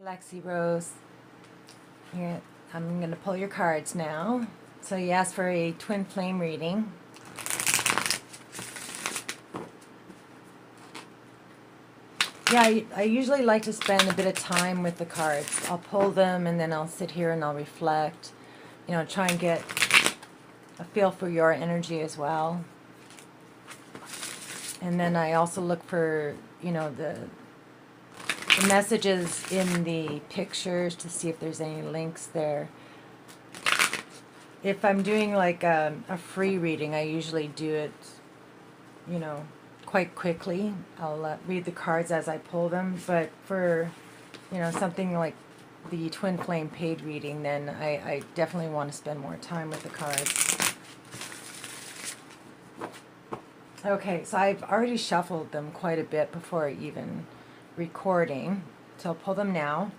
Lexy Rose, here, I'm going to pull your cards now. So you asked for a twin flame reading. Yeah, I usually like to spend a bit of time with the cards. I'll pull them and then I'll sit here and I'll reflect. You know, try and get a feel for your energy as well. And then I also look for, you know, the messages in the pictures to see if there's any links there. If I'm doing like a free reading, I usually do it, you know, quite quickly. I'll read the cards as I pull them. But for, you know, something like the Twin Flame paid reading, then I definitely want to spend more time with the cards. Okay, so I've already shuffled them quite a bit before even recording. So I'll pull them now.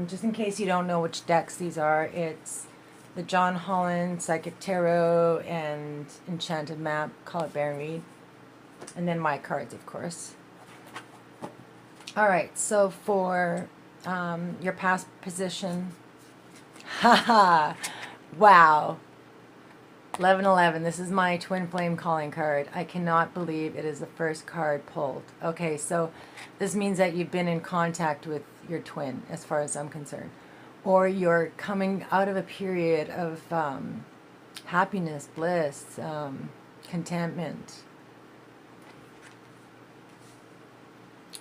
Just in case you don't know which decks these are, it's the John Holland Psychic Tarot and Enchanted Map, Call it Baron Reed. And then my cards, of course. Alright, so for your past position, haha, wow, 1111, this is my Twin Flame calling card. I cannot believe it is the first card pulled. Okay, so this means that you've been in contact with your twin, as far as I'm concerned. Or you're coming out of a period of happiness, bliss, contentment.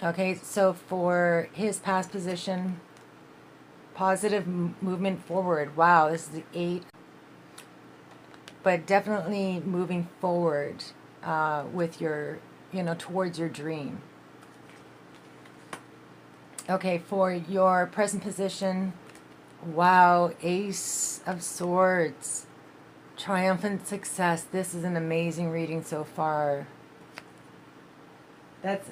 Okay, so for his past position, positive movement forward. Wow, this is the 8. But definitely moving forward with your, you know, towards your dream. Okay, for your present position, wow, Ace of Swords, triumphant success. This is an amazing reading so far. That's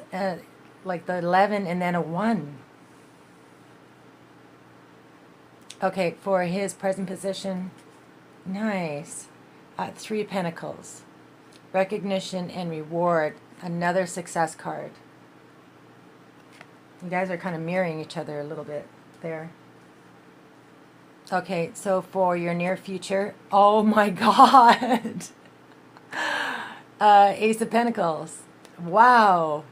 like the 11 and then a 1. Okay, for his present position, nice. 3 Pentacles, recognition and reward, another success card. You guys are kind of mirroring each other a little bit there. Okay, so for your near future, oh my God, Ace of Pentacles. Wow,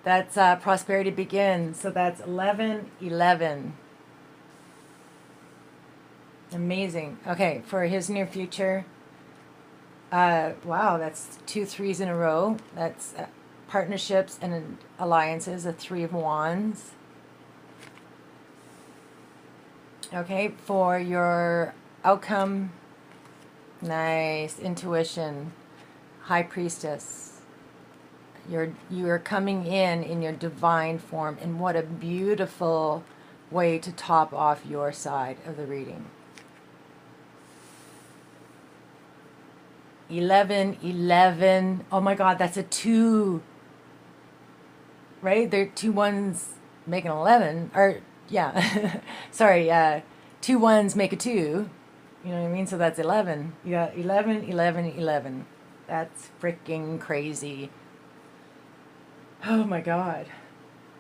that's prosperity begins. So that's 1111. Amazing. Okay, for his near future, wow, that's 2 3s in a row. That's partnerships and alliances, a 3 of Wands. Okay, for your outcome, nice, intuition, High Priestess. You're coming in your divine form, and what a beautiful way to top off your side of the reading. 1111. Oh my God, that's a 2. Right? There 2 1s make an 11. Or yeah, sorry. 2 1s make a 2. You know what I mean? So that's 11. You got 11, 11, 11. That's freaking crazy. Oh my God,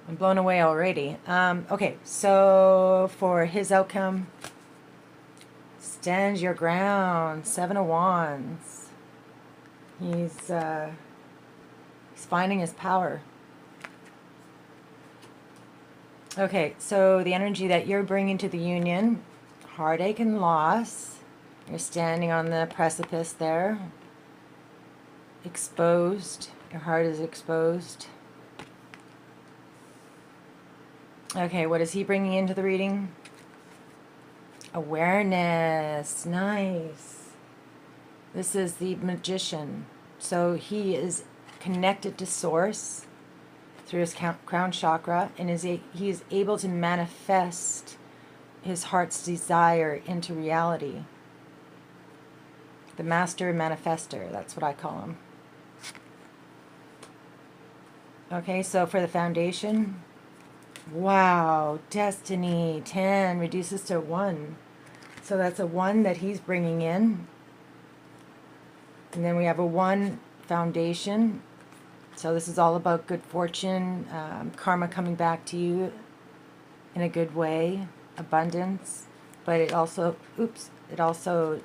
I'm blown away already. Okay, so for his outcome, stand your ground. 7 of Wands. He's finding his power. Okay, so the energy that you're bringing to the union, heartache and loss. You're standing on the precipice there. Exposed. Your heart is exposed. Okay, what is he bringing into the reading? Awareness. Nice. This is the Magician. So he is connected to Source through his crown chakra, and he is able to manifest his heart's desire into reality. The Master Manifester, that's what I call him. Okay, so for the foundation, wow, Destiny, 10, reduces to 1. So that's a 1 that he's bringing in. And then we have a 1 foundation. So this is all about good fortune, karma coming back to you. in a good way, abundance, but it also, it also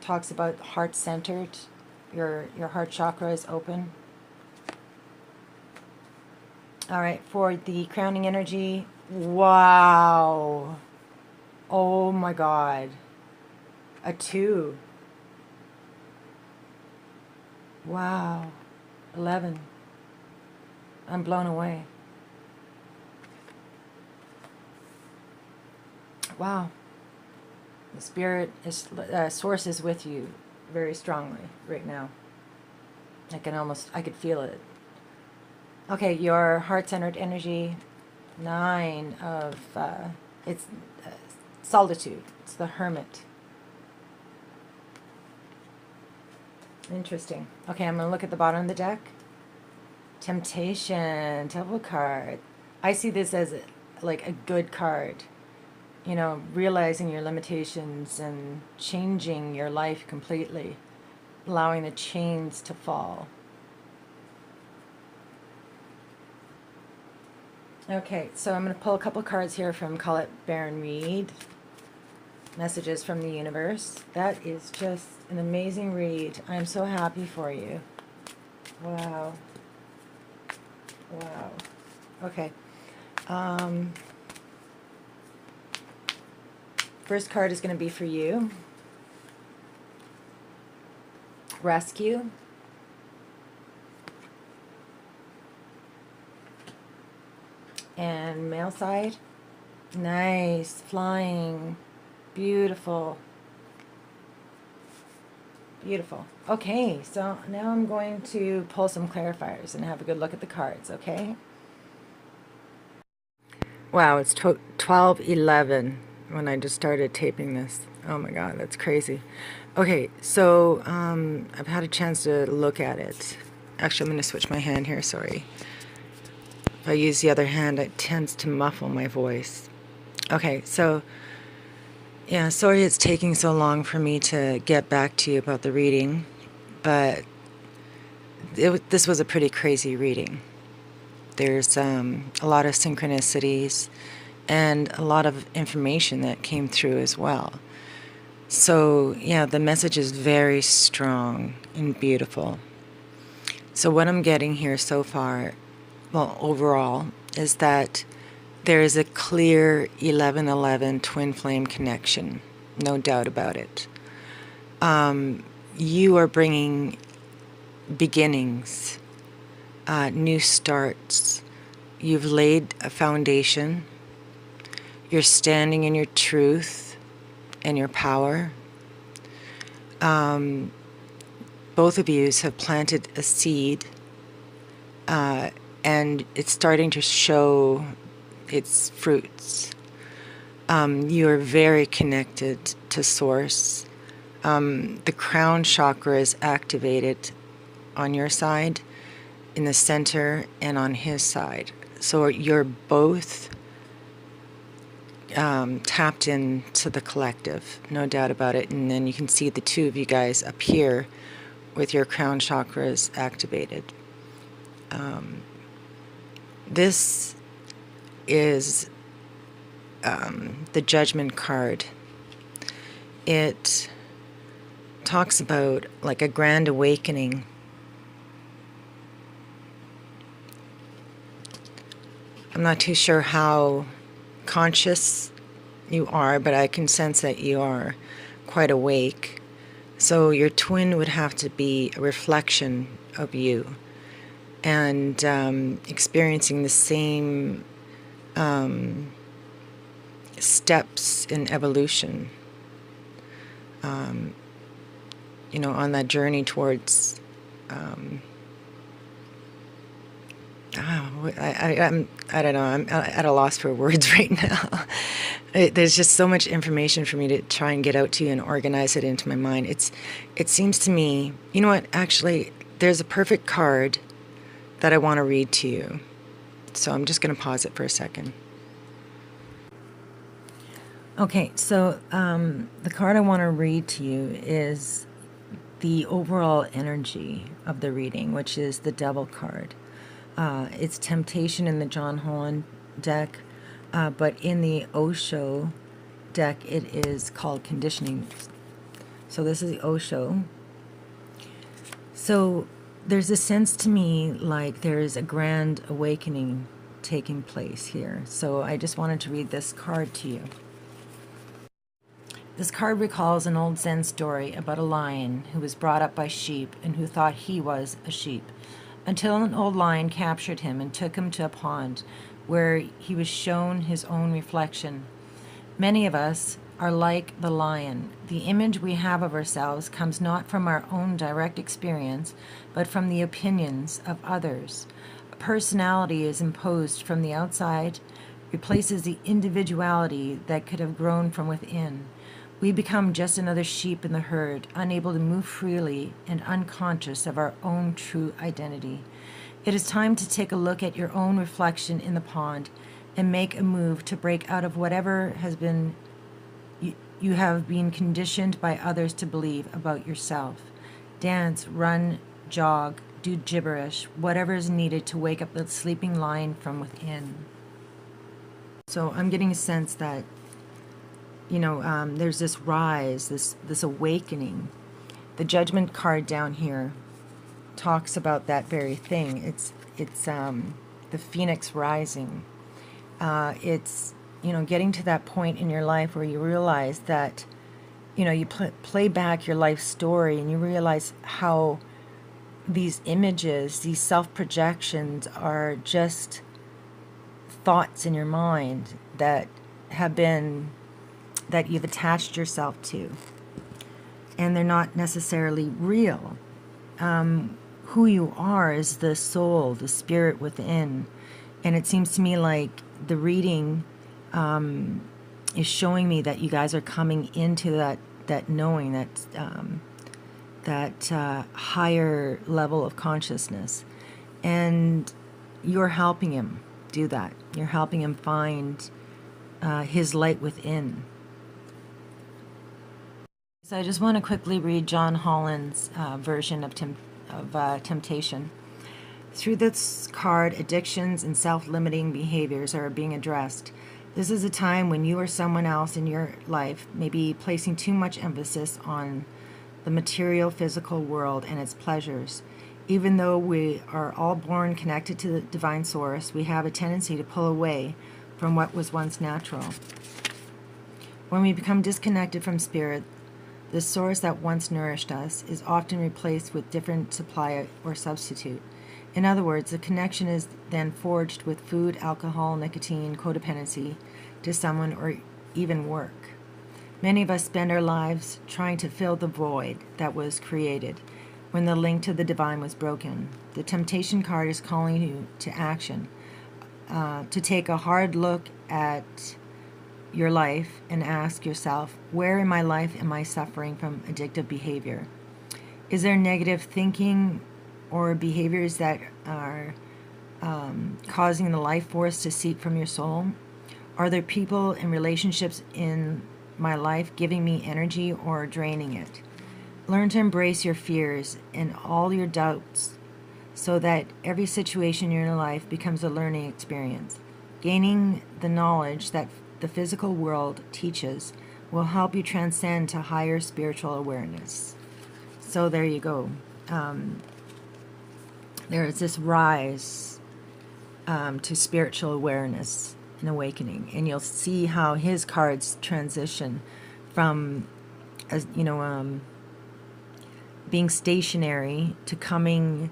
talks about heart-centered. Your heart chakra is open. All right, for the crowning energy, wow. Oh my God. A 2. Wow. 11. I'm blown away. Wow. The spirit is, source is with you very strongly right now. I could feel it. Okay, your heart-centered energy, 9 of, it's solitude. It's the hermit. Interesting. Okay, I'm going to look at the bottom of the deck. Temptation, Devil card. I see this as like a good card. You know, realizing your limitations and changing your life completely. Allowing the chains to fall. Okay, so I'm going to pull a couple cards here from Call It Baron Reed. Messages from the universe. That is just an amazing read. I'm so happy for you. Wow. Wow. Okay. First card is going to be for you. Rescue. And male side. Nice. Flying. Beautiful. Beautiful. Okay, so now I'm going to pull some clarifiers and have a good look at the cards, okay? Wow, it's 12:11 when I just started taping this. Oh my God, that's crazy. Okay, so I've had a chance to look at it. Actually, I'm going to switch my hand here, sorry. If I use the other hand, it tends to muffle my voice. Okay, so yeah, sorry it's taking so long for me to get back to you about the reading, but this was a pretty crazy reading. There's a lot of synchronicities and a lot of information that came through as well. So yeah, the message is very strong and beautiful. So what I'm getting here so far, well, overall, is that there is a clear 1111 twin flame connection, no doubt about it. You are bringing beginnings, new starts. You've laid a foundation. You're standing in your truth and your power. Both of you have planted a seed, and it's starting to show its fruits. You are very connected to Source. The crown chakra is activated on your side, in the center, and on his side. So you're both tapped into the collective, no doubt about it. And then you can see the two of you guys up here with your crown chakras activated. This is the Judgment card. It talks about like a grand awakening. I'm not too sure how conscious you are, but I can sense that you are quite awake. So your twin would have to be a reflection of you, and experiencing the same steps in evolution, you know, on that journey towards I don't know, I'm at a loss for words right now. There's just so much information for me to try and get out to you and organize it into my mind. It seems to me, you know what, actually, there's a perfect card that I want to read to you. So I'm just going to pause it for a second. Okay, so the card I want to read to you is the overall energy of the reading, which is the Devil card. It's Temptation in the John Holland deck. but in the Osho deck, it is called conditioning. So this is the Osho. So there's a sense to me like there's a grand awakening taking place here. So I just wanted to read this card to you. This card recalls an old Zen story about a lion who was brought up by sheep and who thought he was a sheep, until an old lion captured him and took him to a pond where he was shown his own reflection. Many of us are like the lion. The image we have of ourselves comes not from our own direct experience, but from the opinions of others. A personality is imposed from the outside, replaces the individuality that could have grown from within. We become just another sheep in the herd, unable to move freely and unconscious of our own true identity. It is time to take a look at your own reflection in the pond and make a move to break out of whatever has been you have been conditioned by others to believe about yourself. Dance, run, jog, do gibberish, whatever is needed to wake up the sleeping lion from within. So I'm getting a sense that, there's this rise, this awakening. The Judgment card down here talks about that very thing. It's the phoenix rising. It's getting to that point in your life where you realize that, you play back your life story and you realize how these images, these self-projections are just thoughts in your mind that you've attached yourself to. And they're not necessarily real. Who you are is the soul, the spirit within. And it seems to me like the reading is showing me that you guys are coming into that knowing, that higher level of consciousness. And you're helping him do that. You're helping him find his light within. So I just want to quickly read John Holland's version of temptation. Through this card, addictions and self-limiting behaviors are being addressed. This is a time when you or someone else in your life may be placing too much emphasis on the material physical world and its pleasures. Even though we are all born connected to the divine source, we have a tendency to pull away from what was once natural. When we become disconnected from spirit, the source that once nourished us is often replaced with different supply or substitute. In other words, the connection is then forged with food, alcohol, nicotine, codependency to someone, or even work. Many of us spend our lives trying to fill the void that was created when the link to the divine was broken. The temptation card is calling you to action, to take a hard look at your life and ask yourself, where in my life am I suffering from addictive behavior? Is there negative thinking or behaviors that are causing the life force to seep from your soul? Are there people and relationships in my life giving me energy or draining it? Learn to embrace your fears and all your doubts so that every situation in your life becomes a learning experience. Gaining the knowledge that the physical world teaches will help you transcend to higher spiritual awareness. So there you go. There is this rise to spiritual awareness and awakening, and you'll see how his cards transition from, being stationary to coming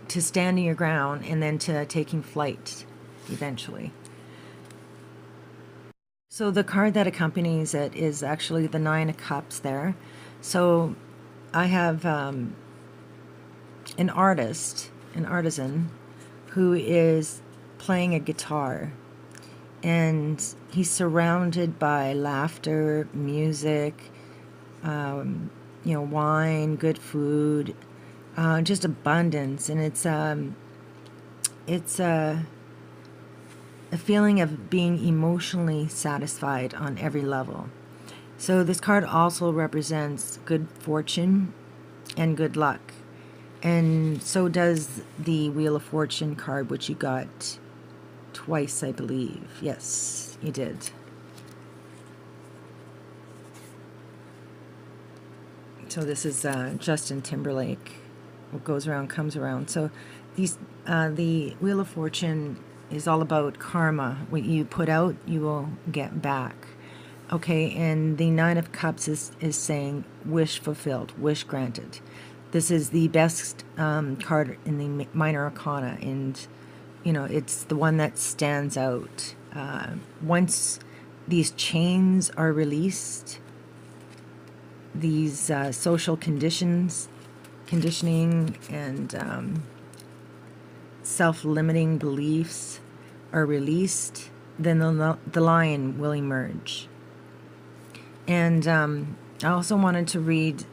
to standing your ground, and then to taking flight eventually. So the card that accompanies it is actually the Nine of Cups there. So I have an artisan, who is playing a guitar, and he's surrounded by laughter, music, wine, good food, just abundance, and it's a feeling of being emotionally satisfied on every level. So this card also represents good fortune and good luck. And so does the Wheel of Fortune card, which you got twice, I believe. Yes, you did. So this is Justin Timberlake. What goes around comes around. So these the Wheel of Fortune is all about karma. What you put out, you will get back. Okay, and the Nine of Cups is saying wish fulfilled, wish granted. This is the best card in the Minor Arcana, and you know, it's the one that stands out. Once these chains are released, these social conditioning and self-limiting beliefs are released, then the lion will emerge. And I also wanted to read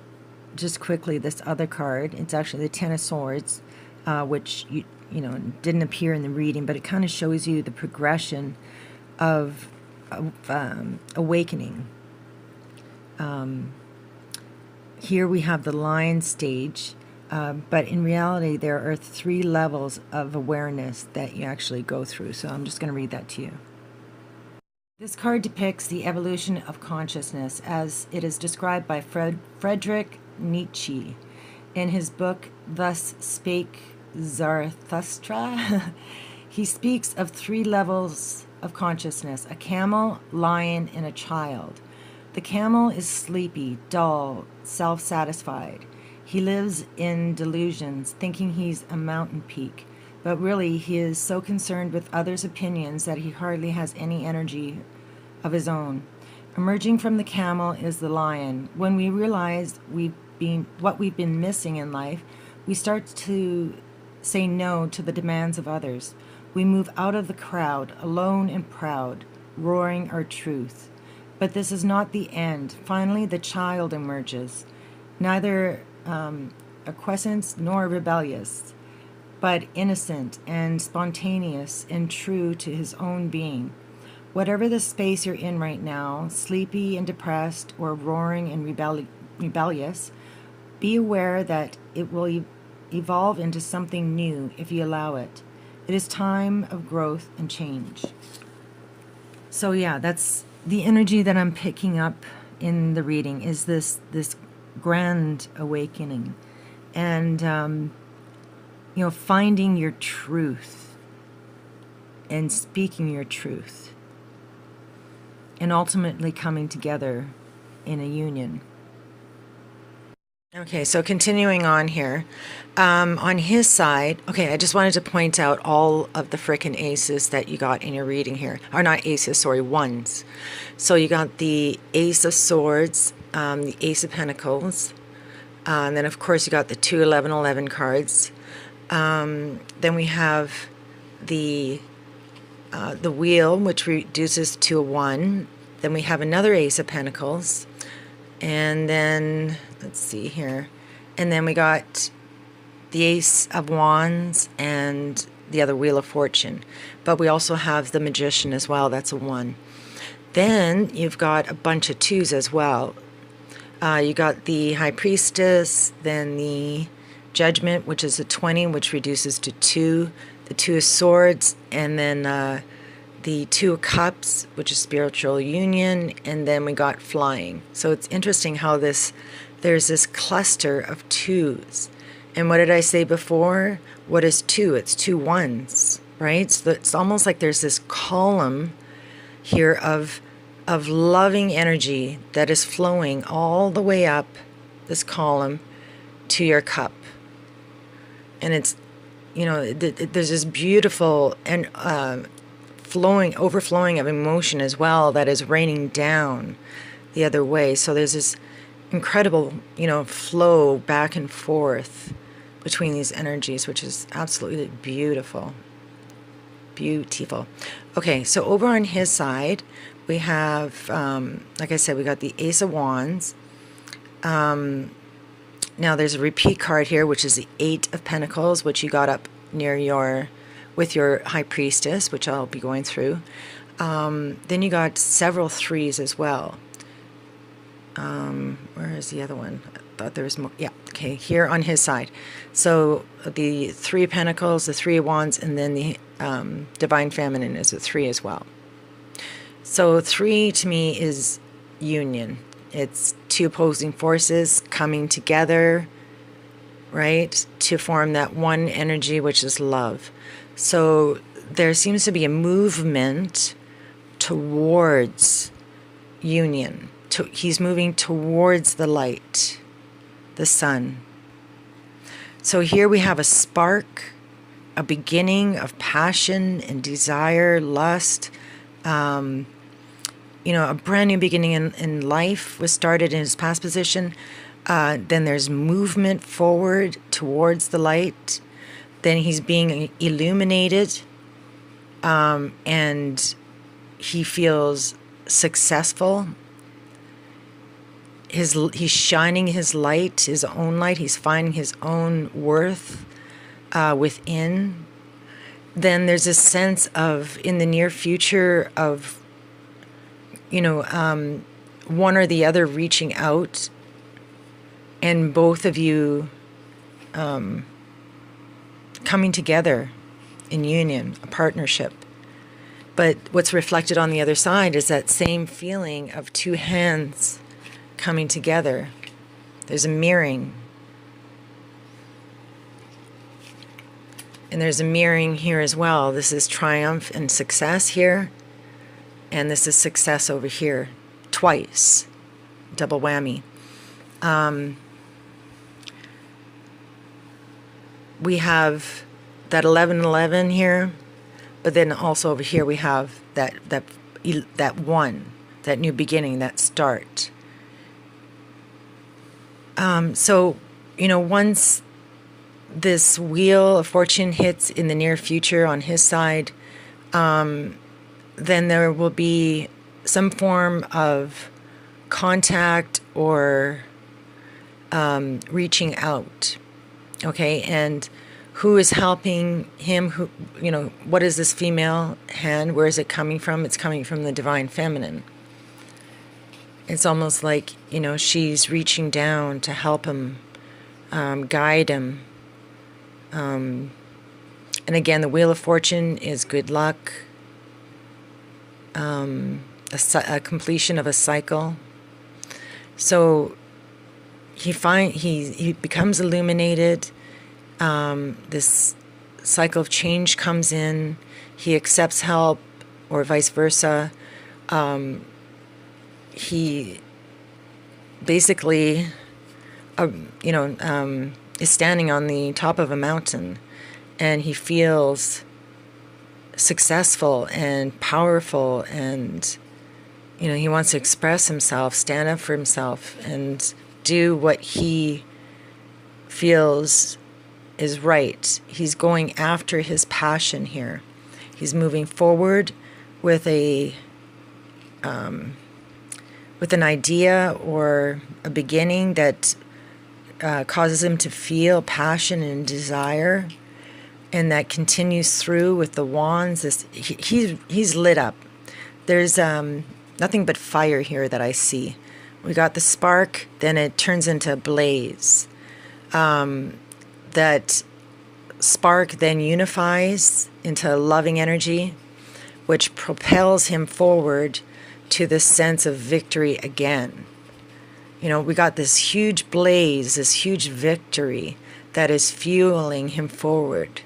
just quickly this other card. It's actually the Ten of Swords, which you know didn't appear in the reading, but it kind of shows you the progression of awakening. Here we have the lion stage, but in reality there are 3 levels of awareness that you actually go through. So I'm just going to read that to you. This card depicts the evolution of consciousness as it is described by Friedrich Nietzsche in his book Thus Spake Zarathustra. He speaks of 3 levels of consciousness: a camel, lion, and a child. The camel is sleepy, dull, self-satisfied. He lives in delusions, thinking he's a mountain peak. But really, he is so concerned with others' opinions that he hardly has any energy of his own. Emerging from the camel is the lion. When we realize what we've been missing in life, we start to say no to the demands of others. We move out of the crowd, alone and proud, roaring our truth. But this is not the end. Finally, the child emerges, neither acquiescent nor rebellious, but innocent and spontaneous and true to his own being. Whatever the space you're in right now, sleepy and depressed or roaring and rebellious, be aware that it will evolve into something new if you allow it. It is time of growth and change. So yeah, that's the energy that I'm picking up in the reading, is this grand awakening. And you know, finding your truth and speaking your truth and ultimately coming together in a union. Okay, so continuing on here, on his side, okay, I just wanted to point out all of the frickin' aces that you got in your reading here. Or not aces, sorry, ones. So you got the Ace of Swords, the Ace of Pentacles, and then of course you got the 2 11 11 cards. Then we have the wheel, which reduces to a 1. Then we have another Ace of Pentacles, and then let's see here, and then we got the Ace of Wands and the other Wheel of Fortune. But we also have the Magician as well. That's a 1. Then you've got a bunch of 2s as well. You got the High Priestess, then the Judgment, which is a 20, which reduces to 2, the 2 of Swords, and then the 2 of Cups, which is spiritual union, and then we got Flying. So it's interesting how there's this cluster of 2s. And what did I say before? What is 2? It's 2 1s, right? So it's almost like there's this column here of loving energy that is flowing all the way up this column to your cup. And it's, you know, there's this beautiful and overflowing of emotion as well that is raining down the other way. So there's this incredible, you know, flow back and forth between these energies, which is absolutely beautiful. Beautiful. Okay, so over on his side, we have, like I said, we got the Ace of Wands. Now there's a repeat card here, which is the 8 of Pentacles, which you got up near with your High Priestess, which I'll be going through. Then you got several 3s as well. Where is the other one? thought there was more. Yeah, okay, here on his side. So the Three of Pentacles, the Three of Wands, and then the Divine Feminine is a 3 as well. So 3 to me is union. It's two opposing forces coming together, right, to form that one energy, which is love. So there seems to be a movement towards union. He's moving towards the light, the sun. So here we have a spark, a beginning of passion and desire, lust. You know, a brand new beginning in life was started in his past position. Then there's movement forward towards the light. Then he's being illuminated, and he feels successful. He's shining his light, his own light. He's finding his own worth within. Then there's a sense of, in the near future, of, you know, one or the other reaching out, and both of you coming together in union, a partnership. But what's reflected on the other side is that same feeling of two hands coming together. There's a mirroring. And there's a mirroring here as well. This is triumph and success here. And this is success over here. Twice. Double whammy. We have that 1111 here. But then also over here we have that one. That new beginning. That start. So, you know, once this wheel of fortune hits in the near future on his side, then there will be some form of contact or reaching out. Okay, and who is helping him? Who, you know, what is this female hand? Where is it coming from? It's coming from the Divine Feminine. It's almost like, you know, she's reaching down to help him, guide him. And again, the Wheel of Fortune is good luck, a completion of a cycle. So he becomes illuminated. This cycle of change comes in. He accepts help, or vice versa. He basically, is standing on the top of a mountain, and he feels successful and powerful, and, you know, he wants to express himself, stand up for himself, and do what he feels is right. He's going after his passion here. He's moving forward with with an idea or a beginning that causes him to feel passion and desire, and that continues through with the wands. He's lit up. There's nothing but fire here that I see. We got the spark, then it turns into a blaze. That spark then unifies into loving energy, which propels him forward to this sense of victory again. You know, we got this huge blaze, this huge victory that is fueling him forward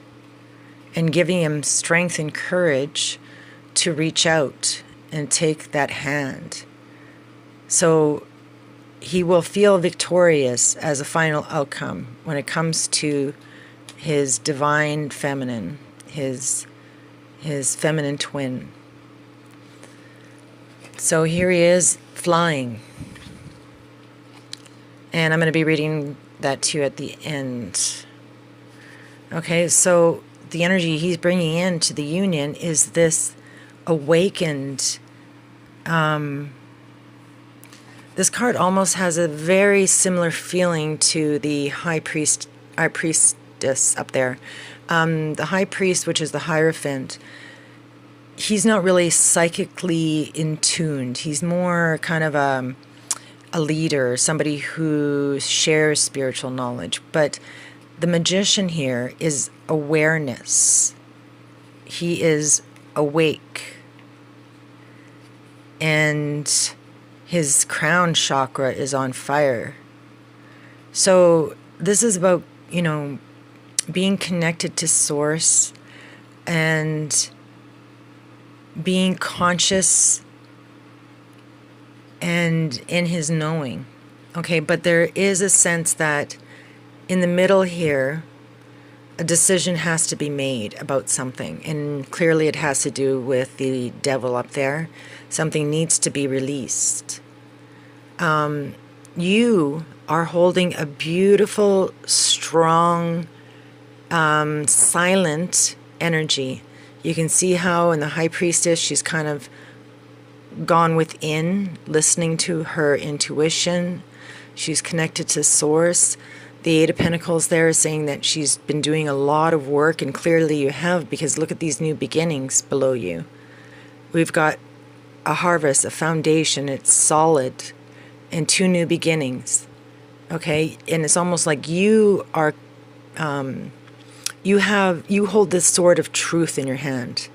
and giving him strength and courage to reach out and take that hand. So he will feel victorious as a final outcome when it comes to his divine feminine, his feminine twin. So here he is flying. And I'm going to be reading that to you at the end. Okay, so the energy he's bringing into the union is this awakened. This card almost has a very similar feeling to the high priestess up there. The high priest, which is the Hierophant, he's not really psychically in tuned. He's more kind of a leader, somebody who shares spiritual knowledge. But the magician here is awareness. He is awake. And his crown chakra is on fire. So this is about, you know, being connected to source and being conscious and in his knowing. Okay, but there is a sense that in the middle here, a decision has to be made about something. And clearly it has to do with the devil up there. Something needs to be released. You are holding a beautiful, strong, silent energy. You can see how in the High Priestess, she's kind of gone within, listening to her intuition. She's connected to source. The Eight of Pentacles there is saying that she's been doing a lot of work, and clearly you have, because look at these new beginnings below you. We've got a harvest, a foundation, it's solid, and two new beginnings. Okay, and it's almost like you are, you hold this sword of truth in your hand.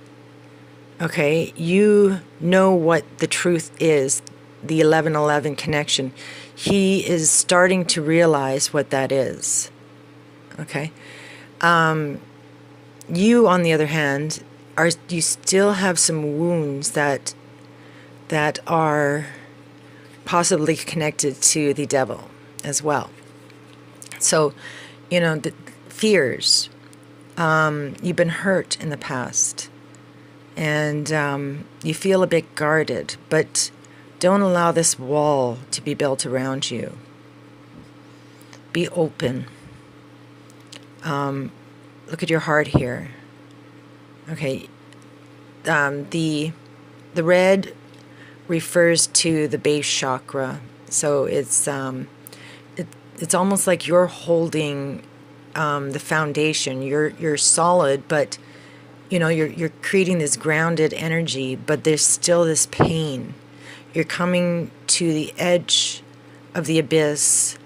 Okay, you know what the truth is, the 1111 connection. He is starting to realize what that is. Okay, you, on the other hand, you still have some wounds that are possibly connected to the devil as well. So, you know, the fears. You've been hurt in the past, and you feel a bit guarded, but don't allow this wall to be built around you. Be open. Look at your heart here. Okay. The red refers to the base chakra, so it's almost like you're holding the foundation. You're solid, but you know you're creating this grounded energy, but there's still this pain. You're coming to the edge of the abyss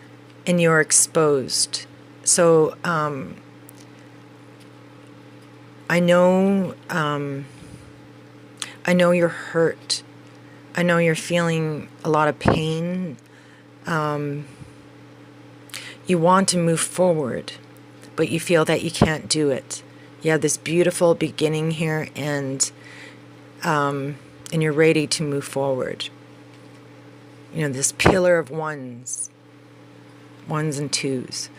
and you're exposed. So I know you're hurt. I know you're feeling a lot of pain. You want to move forward, but you feel that you can't do it. You have this beautiful beginning here, and you're ready to move forward. You know, this pillar of ones and twos.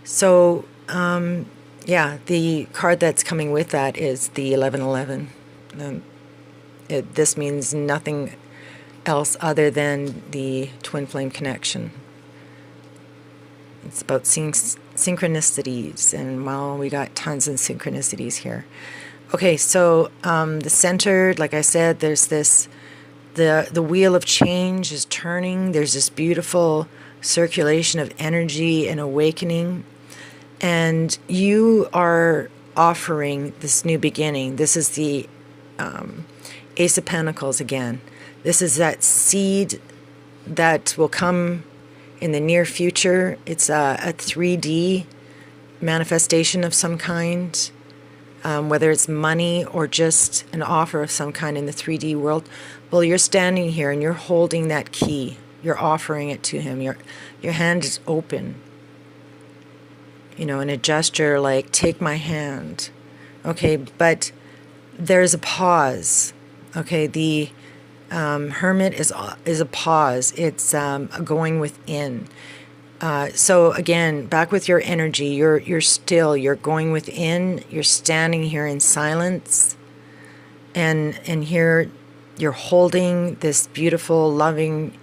So, yeah, the card that's coming with that is the 1111. This means nothing else other than the twin flame connection. It's about seeing synchronicities, and well, we got tons of synchronicities here. Okay, so the center, like I said, there's this, the wheel of change is turning. There's this beautiful circulation of energy and awakening, and you are offering this new beginning. This is the Ace of Pentacles again. This is that seed that will come in the near future. It's a 3D manifestation of some kind, whether it's money or just an offer of some kind in the 3D world. Well, you're standing here and you're holding that key. You're offering it to him. Your hand is open. You know, in a gesture like, take my hand. Okay, but there's a pause. Okay, the Hermit is a pause. It's going within. So again, back with your energy. You're still. You're going within. You're standing here in silence, and here you're holding this beautiful, loving,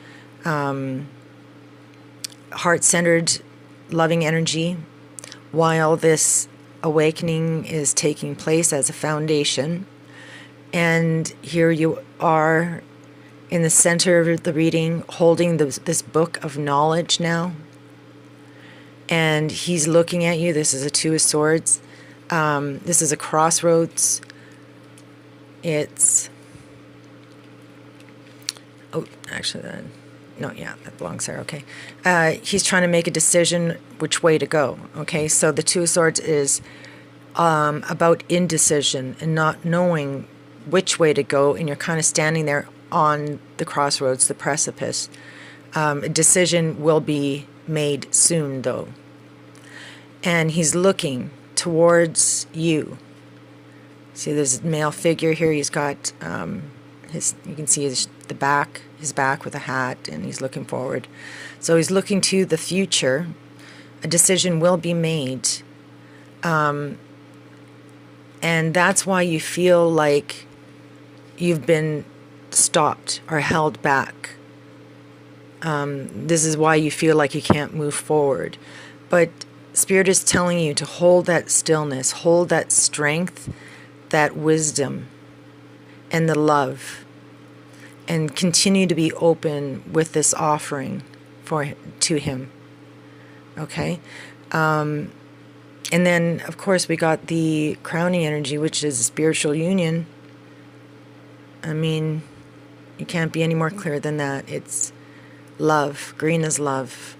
heart-centered, loving energy, while this awakening is taking place as a foundation. And here you are in the center of the reading, holding this book of knowledge now. And he's looking at you. This is a Two of Swords. This is a crossroads. It's... Oh, actually, No, yeah, that belongs there. Okay. He's trying to make a decision which way to go. Okay. So the Two of Swords is about indecision and not knowing which way to go, and you're kind of standing there on the crossroads, the precipice. A decision will be made soon, though. And he's looking towards you. See, there's a male figure here. He's got you can see his back with a hat, and he's looking forward. So he's looking to the future. A decision will be made. And that's why you feel like you've been stopped or held back. This is why you feel like you can't move forward. But Spirit is telling you to hold that stillness, hold that strength, that wisdom, and the love, and continue to be open with this offering to him. Okay? And then, of course, we got the crowning energy, which is a spiritual union. I mean, you can't be any more clear than that. It's love. Green is love.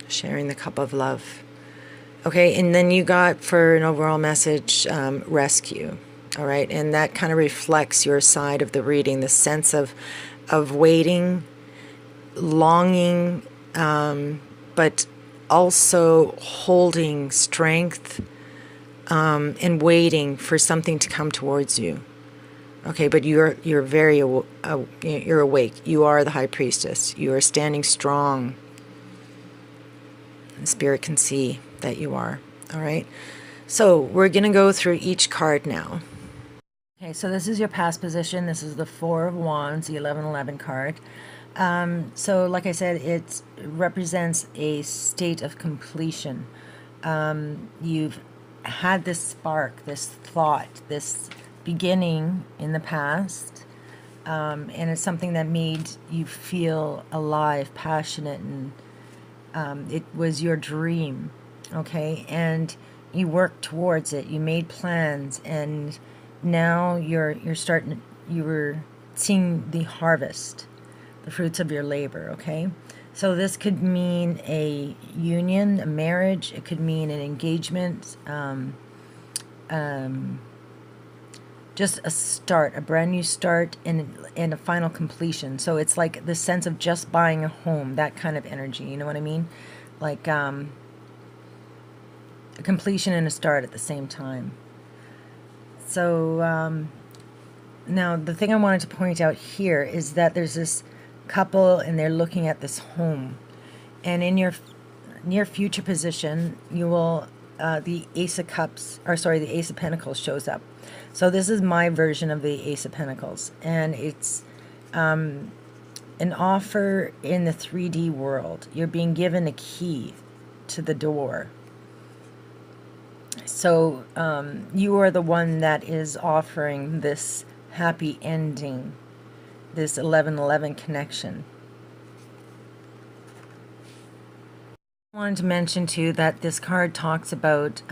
Sharing the cup of love. Okay, and then you got, for an overall message, rescue. All right, and that kind of reflects your side of the reading, the sense of waiting, longing, but also holding strength, and waiting for something to come towards you. Okay, but you're very you're awake. You are the High Priestess. You are standing strong. The Spirit can see that you are. All right, so we're going to go through each card now. Okay, so this is your past position. This is the Four of Wands, the 1111 card. So like I said, it represents a state of completion. You've had this spark, this thought, this beginning in the past, and it's something that made you feel alive, passionate, and it was your dream. Okay, and you worked towards it. You made plans, and now you're seeing the harvest, the fruits of your labor. Okay, so this could mean a union, a marriage. It could mean an engagement, just a start, a brand new start, and a final completion. So it's like the sense of just buying a home, that kind of energy. You know what I mean? Like a completion and a start at the same time. So now the thing I wanted to point out here is that there's this couple, and they're looking at this home, and in your near future position, you will the Ace of Cups, or sorry, the Ace of Pentacles shows up. So this is my version of the Ace of Pentacles, and it's an offer in the 3D world. You're being given a key to the door. So you are the one that is offering this happy ending, this 1111 connection. I wanted to mention too that this card talks about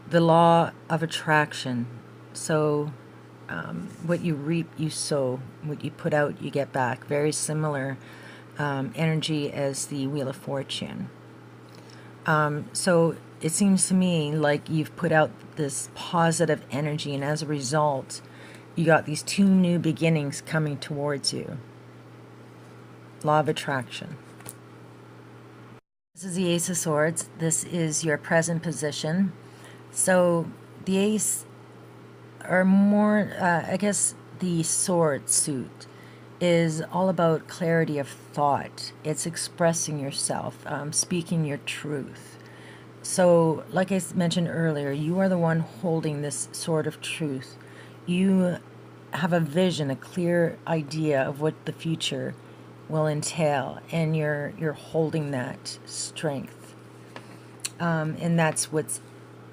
the law of attraction. So what you reap, you sow. What you put out, you get back. Very similar energy as the Wheel of Fortune. So it seems to me like you've put out this positive energy, and as a result, you got these two new beginnings coming towards you. Law of attraction. This is the Ace of Swords. This is your present position. So the Ace, or more, I guess the sword suit, is all about clarity of thought. It's expressing yourself, speaking your truth. So, like I mentioned earlier, you are the one holding this sword of truth. You have a vision, a clear idea of what the future will entail, and you're holding that strength. And that's what's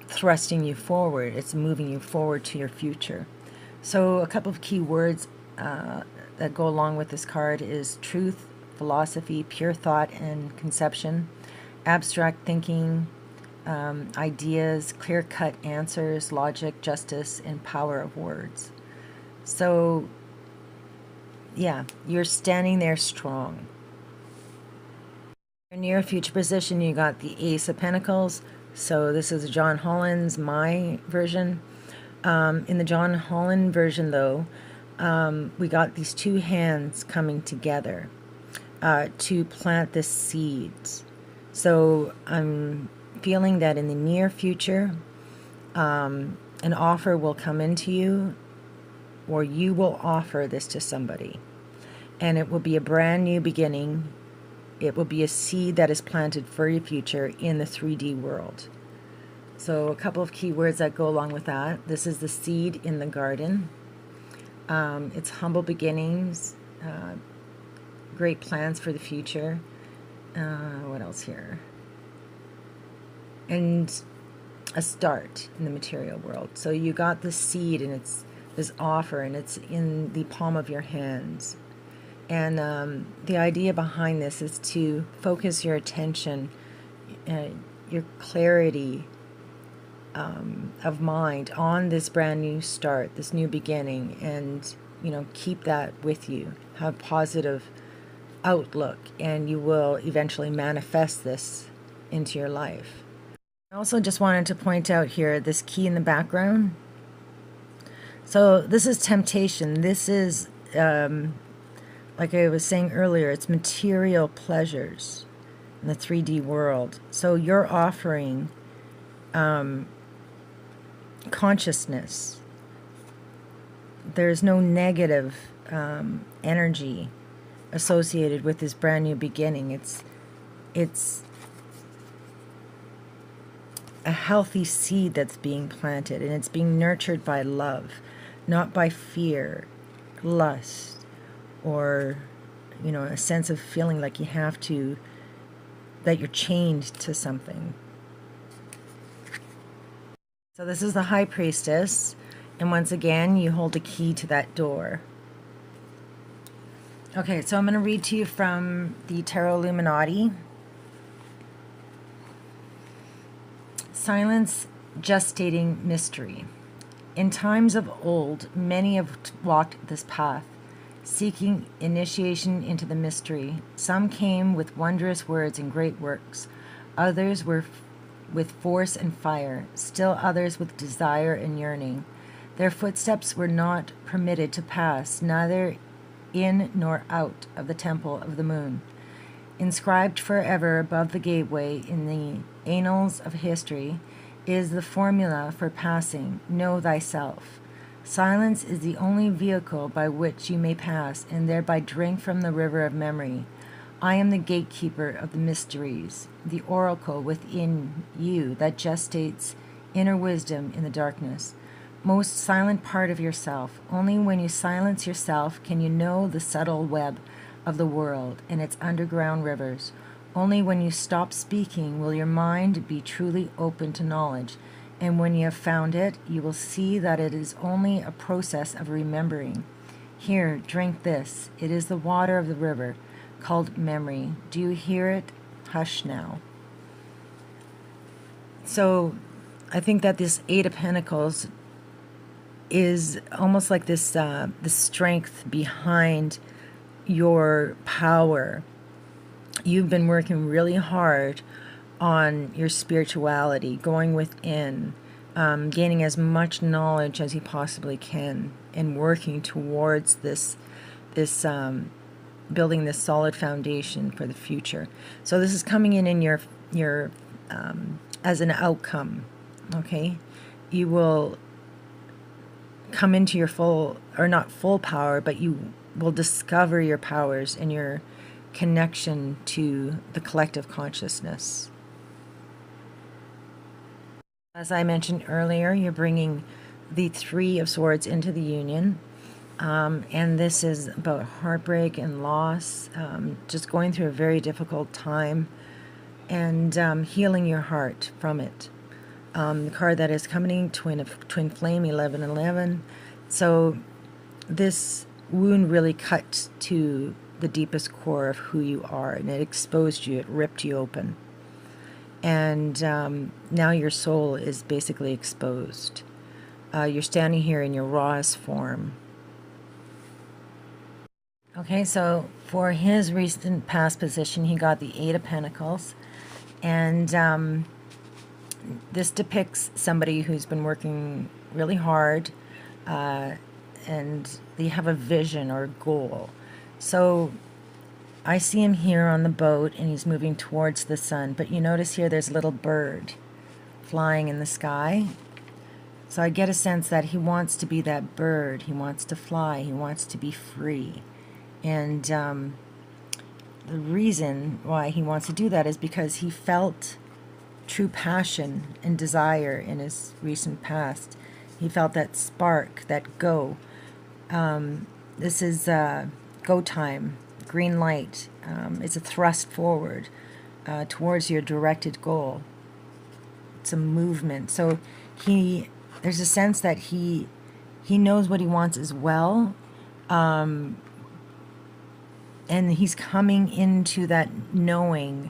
thrusting you forward. It's moving you forward to your future. So a couple of key words that go along with this card is truth, philosophy, pure thought and conception, abstract thinking, ideas, clear-cut answers, logic, justice, and power of words. So yeah, you're standing there strong. Your near future position, you got the Ace of Pentacles. So this is John Holland's, my version. In the John Holland version, though, we got these two hands coming together to plant the seeds. So I'm feeling that in the near future, an offer will come into you, or you will offer this to somebody. And it will be a brand new beginning. It will be a seed that is planted for your future in the 3D world. So a couple of key words that go along with that. This is the seed in the garden. It's humble beginnings, great plans for the future. What else here? And a start in the material world. So you got this seed, and it's this offer, and it's in the palm of your hands. And the idea behind this is to focus your attention, your clarity of mind on this brand new start, this new beginning, and keep that with you. Have positive outlook, and you will eventually manifest this into your life. I also just wanted to point out here this key in the background. So this is temptation. This is like I was saying earlier, it's material pleasures in the 3D world. So you're offering consciousness. There's no negative energy associated with this brand new beginning. It's a healthy seed that's being planted, and it's being nurtured by love, not by fear, lust, or a sense of feeling like you have to, that you're chained to something. So this is the High Priestess, and once again you hold a key to that door. Okay, so I'm going to read to you from the Tarot Illuminati. Silence gestating mystery. In times of old, many have walked this path, seeking initiation into the mystery. Some came with wondrous words and great works. Others were with force and fire. Still others with desire and yearning. Their footsteps were not permitted to pass, neither in nor out of the temple of the moon. Inscribed forever above the gateway in the annals of history is the formula for passing. Know thyself. Silence is the only vehicle by which you may pass, and thereby drink from the river of memory. I am the gatekeeper of the mysteries, the oracle within you that gestates inner wisdom in the darkness. Most silent part of yourself. Only when you silence yourself can you know the subtle web of the world and its underground rivers. Only when you stop speaking will your mind be truly open to knowledge. And when you have found it, you will see that it is only a process of remembering. Here, drink this. It is the water of the river, called memory. Do you hear it? Hush now. So, I think that this Eight of Pentacles is almost like this the strength behind your power. You've been working really hard on your spirituality, going within, gaining as much knowledge as you possibly can, and working towards this building this solid foundation for the future. So this is coming in your as an outcome. Okay, you will come into your full, or not full power, but you will discover your powers and your connection to the collective consciousness. As I mentioned earlier, you're bringing the Three of Swords into the union, and this is about heartbreak and loss, just going through a very difficult time, and healing your heart from it. The card that is coming, Twin Flame, 1111. So this wound really cut to the deepest core of who you are, and it exposed you, it ripped you open. And now your soul is basically exposed. You're standing here in your rawest form. Okay, so for his recent past position, he got the Eight of Pentacles. And this depicts somebody who's been working really hard, and they have a vision or goal. So I see him here on the boat, and he's moving towards the sun. But you notice here there's a little bird flying in the sky. So I get a sense that he wants to be that bird. He wants to fly. He wants to be free. And the reason why he wants to do that is because he felt true passion and desire in his recent past. He felt that spark, that go. This is go time, green light. It's a thrust forward towards your directed goal. It's a movement. So there's a sense that he knows what he wants as well. And he's coming into that knowing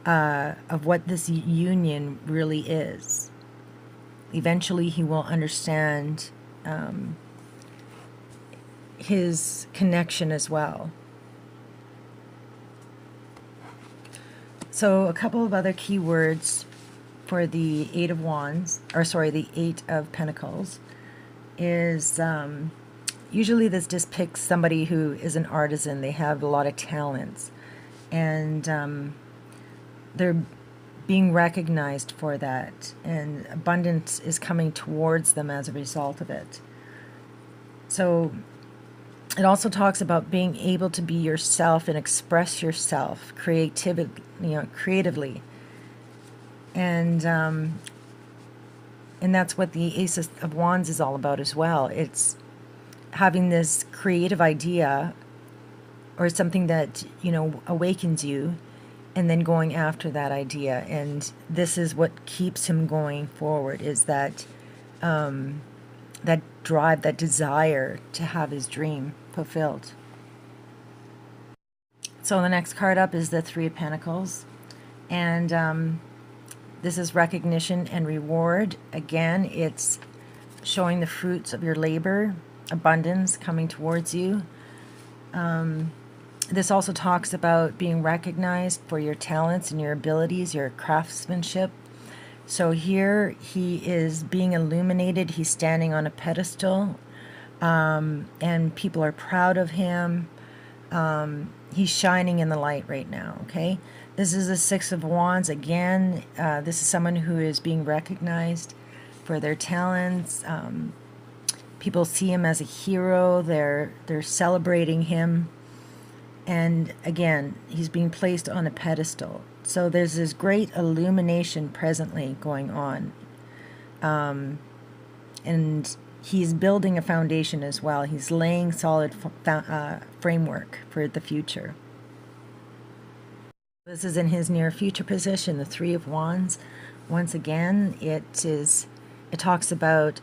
of what this union really is. Eventually he will understand his connection as well. So a couple of other key words for the Eight of Wands, or sorry, the Eight of Pentacles, is usually this depicts somebody who is an artisan. They have a lot of talents, and they're being recognized for that, and abundance is coming towards them as a result of it. So it also talks about being able to be yourself and express yourself creatively. And that's what the Ace of Wands is all about as well. It's having this creative idea or something that, awakens you, and then going after that idea. And this is what keeps him going forward, is that that drive, that desire to have his dream fulfilled. So the next card up is the Three of Pentacles. And this is recognition and reward. Again, it's showing the fruits of your labor, abundance coming towards you. This also talks about being recognized for your talents and your abilities, your craftsmanship. So here he is being illuminated. He's standing on a pedestal, and people are proud of him. He's shining in the light right now, okay? This is the Six of Wands. Again, this is someone who is being recognized for their talents. People see him as a hero. They're celebrating him. And again, he's being placed on a pedestal. So there's this great illumination presently going on. And he's building a foundation as well. He's laying solid framework for the future. This is in his near future position, the Three of Wands. Once again, it talks about,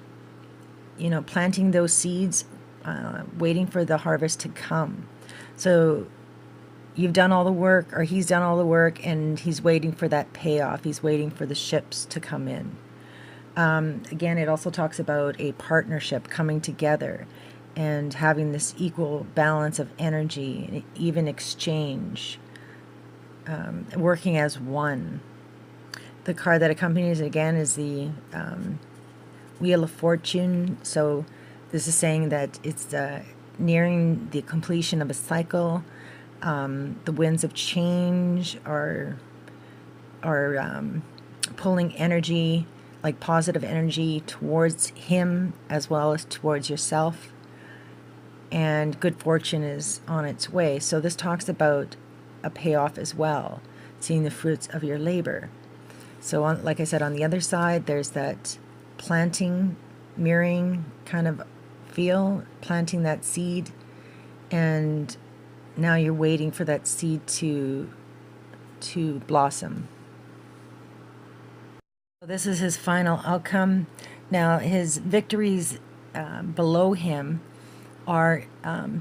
planting those seeds, waiting for the harvest to come. So you've done all the work, or he's done all the work, and he's waiting for that payoff. He's waiting for the ships to come in. Again, it also talks about a partnership coming together and having this equal balance of energy, even exchange, working as one. The card that accompanies it again is the Wheel of Fortune. So this is saying that it's nearing the completion of a cycle. The winds of change are pulling energy, like positive energy, towards him as well as towards yourself. And good fortune is on its way. So this talks about a payoff as well, seeing the fruits of your labor. So like I said, on the other side, there's that planting, mirroring kind of feel, planting that seed, and now you're waiting for that seed to blossom. So this is his final outcome. Now his victories below him are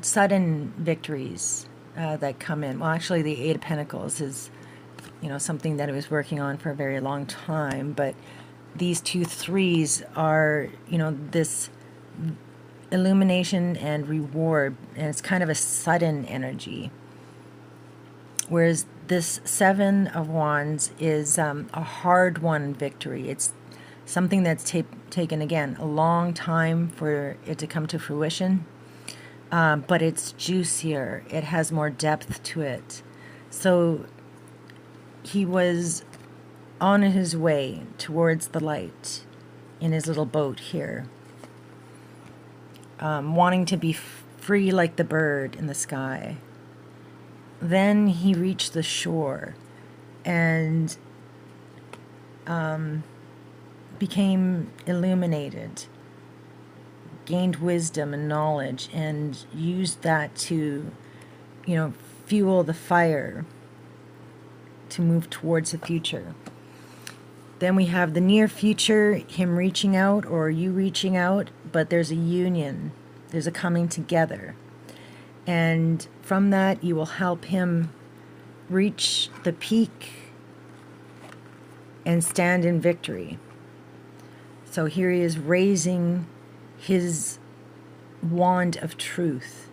sudden victories that come in. Well, actually, the Eight of Pentacles is, something that he was working on for a very long time. But these two threes are, this illumination and reward, and it's kind of a sudden energy. Whereas this Seven of Wands is a hard-won victory. It's something that's taken, again, a long time for it to come to fruition. But it's juicier. It has more depth to it. So he was on his way towards the light in his little boat here, wanting to be free like the bird in the sky. Then he reached the shore and became illuminated, gained wisdom and knowledge, and used that to, fuel the fire to move towards the future. Then we have the near future, him reaching out or you reaching out, but there's a union, there's a coming together. And from that, you will help him reach the peak and stand in victory. So here he is raising his wand of truth.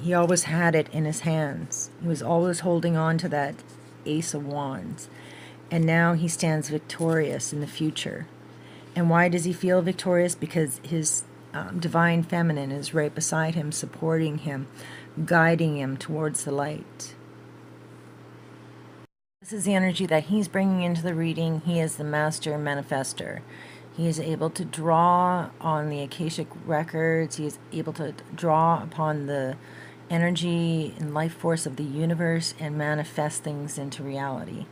He always had it in his hands. He was always holding on to that Ace of Wands. And now he stands victorious in the future. And why does he feel victorious? Because his divine feminine is right beside him, supporting him, guiding him towards the light. This is the energy that he's bringing into the reading. He is the master manifester. He is able to draw on the Akashic records. He is able to draw upon the energy and life force of the universe and manifest things into reality.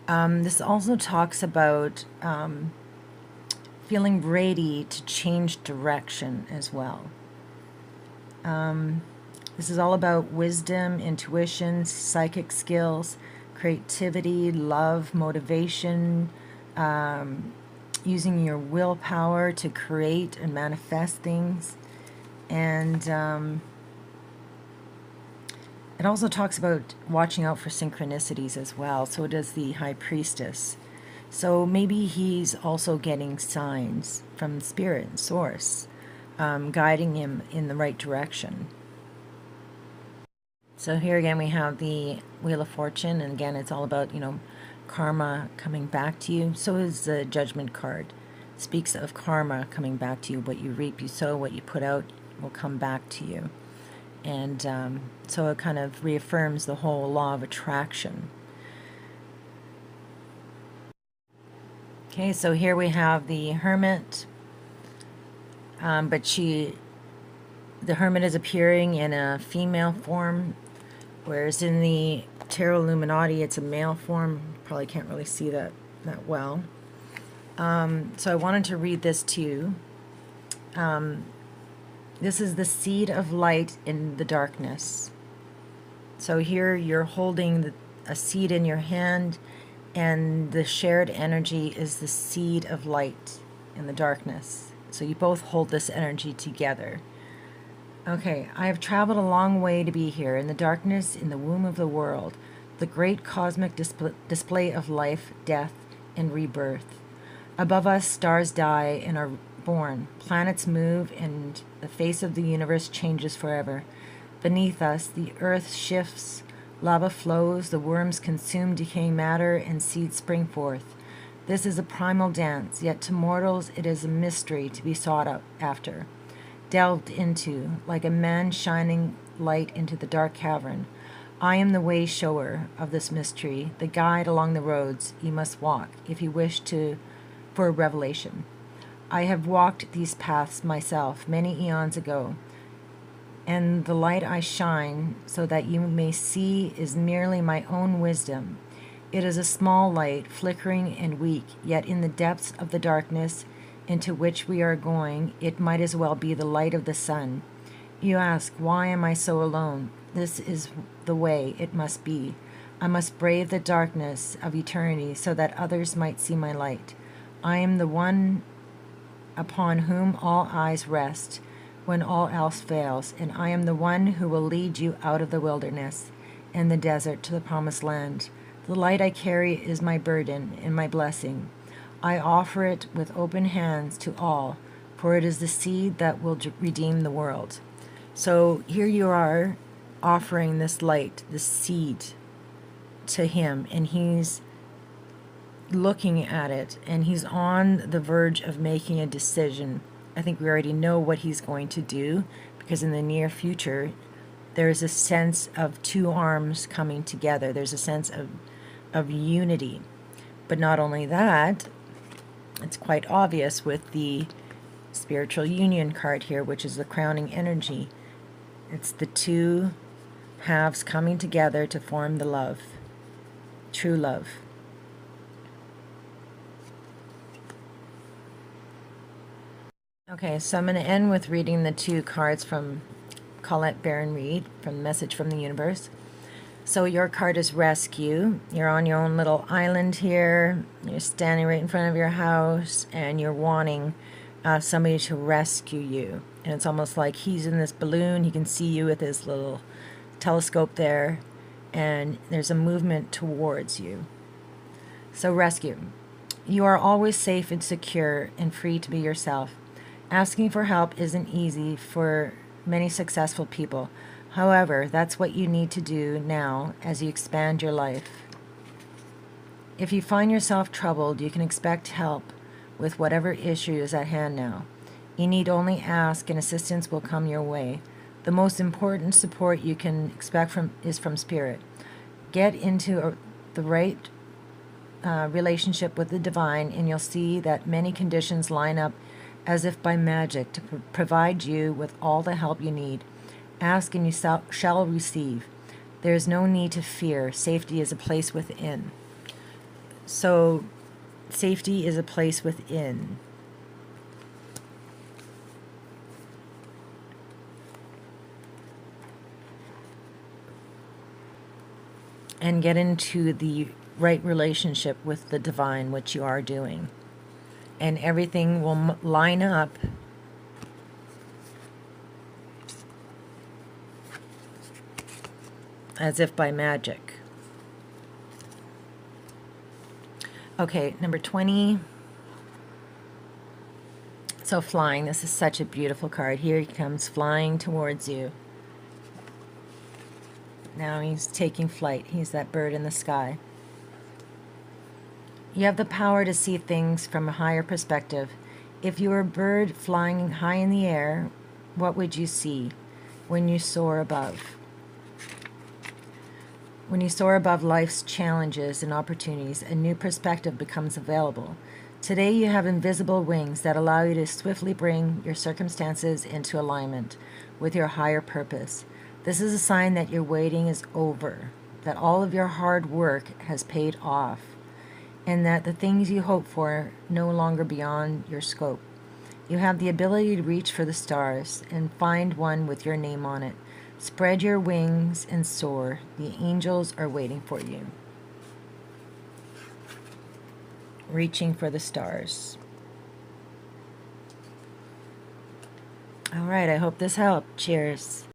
This also talks about feeling ready to change direction as well. This is all about wisdom, intuition, psychic skills, creativity, love, motivation, using your willpower to create and manifest things. And it also talks about watching out for synchronicities as well. So does the High Priestess. So maybe he's also getting signs from Spirit and Source, guiding him in the right direction. So here again we have the Wheel of Fortune, and again it's all about, karma coming back to you. So is the Judgment card. It speaks of karma coming back to you. What you reap, you sow. What you put out will come back to you. And so it kind of reaffirms the whole law of attraction. Okay, so here we have the Hermit, but the Hermit is appearing in a female form, whereas in the Tarot Illuminati it's a male form. Probably can't really see that well. So I wanted to read this to you. This is the seed of light in the darkness. So here you're holding a seed in your hand, and the shared energy is the seed of light in the darkness. So you both hold this energy together. Okay, I have traveled a long way to be here, in the darkness, in the womb of the world, the great cosmic display of life, death, and rebirth. Above us, stars die and are born. Planets move, and the face of the universe changes forever. Beneath us, the earth shifts, lava flows, the worms consume decaying matter, and seeds spring forth. This is a primal dance, yet to mortals it is a mystery to be sought after, delved into, like a man shining light into the dark cavern. I am the way shower of this mystery, the guide along the roads you must walk if you wish for a revelation. I have walked these paths myself many eons ago, and the light I shine so that you may see is merely my own wisdom. It is a small light, flickering and weak, yet in the depths of the darkness into which we are going, it might as well be the light of the sun. You ask, why am I so alone? This is the way it must be. I must brave the darkness of eternity so that others might see my light. I am the one upon whom all eyes rest when all else fails, and I am the one who will lead you out of the wilderness and the desert to the promised land. The light I carry is my burden and my blessing. I offer it with open hands to all for it is the seed that will redeem the world. So here you are offering this light, this seed to him, and he's looking at it, and he's on the verge of making a decision. I think we already know what he's going to do, because in the near future there's a sense of two arms coming together. There's a sense of unity. But not only that, it's quite obvious with the spiritual union card here, which is the crowning energy. It's the two halves coming together to form the love, true love. Okay, so I'm going to end with reading the two cards from Colette Baron Reed from Message from the Universe. So your card is Rescue. You're on your own little island here. You're standing right in front of your house, and you're wanting somebody to rescue you. And it's almost like he's in this balloon. He can see you with his little telescope there, and there's a movement towards you. So rescue. You are always safe and secure and free to be yourself. Asking for help isn't easy for many successful people. However, that's what you need to do now as you expand your life. If you find yourself troubled, you can expect help with whatever issue is at hand now. You need only ask and assistance will come your way. The most important support you can expect is from Spirit. Get into the right relationship with the divine, and you'll see that many conditions line up as if by magic to provide you with all the help you need. Ask and you shall receive. There is no need to fear. Safety is a place within. So, safety is a place within. And get into the right relationship with the divine, which you are doing. And everything will line up as if by magic. Okay, number 20. So flying. This is such a beautiful card. Here he comes flying towards you. Now he's taking flight. He's that bird in the sky. You have the power to see things from a higher perspective. If you were a bird flying high in the air, what would you see when you soar above? When you soar above life's challenges and opportunities, a new perspective becomes available. Today you have invisible wings that allow you to swiftly bring your circumstances into alignment with your higher purpose. This is a sign that your waiting is over, that all of your hard work has paid off, and that the things you hope for are no longer beyond your scope. You have the ability to reach for the stars and find one with your name on it. Spread your wings and soar. The angels are waiting for you. Reaching for the stars. All right, I hope this helped. Cheers.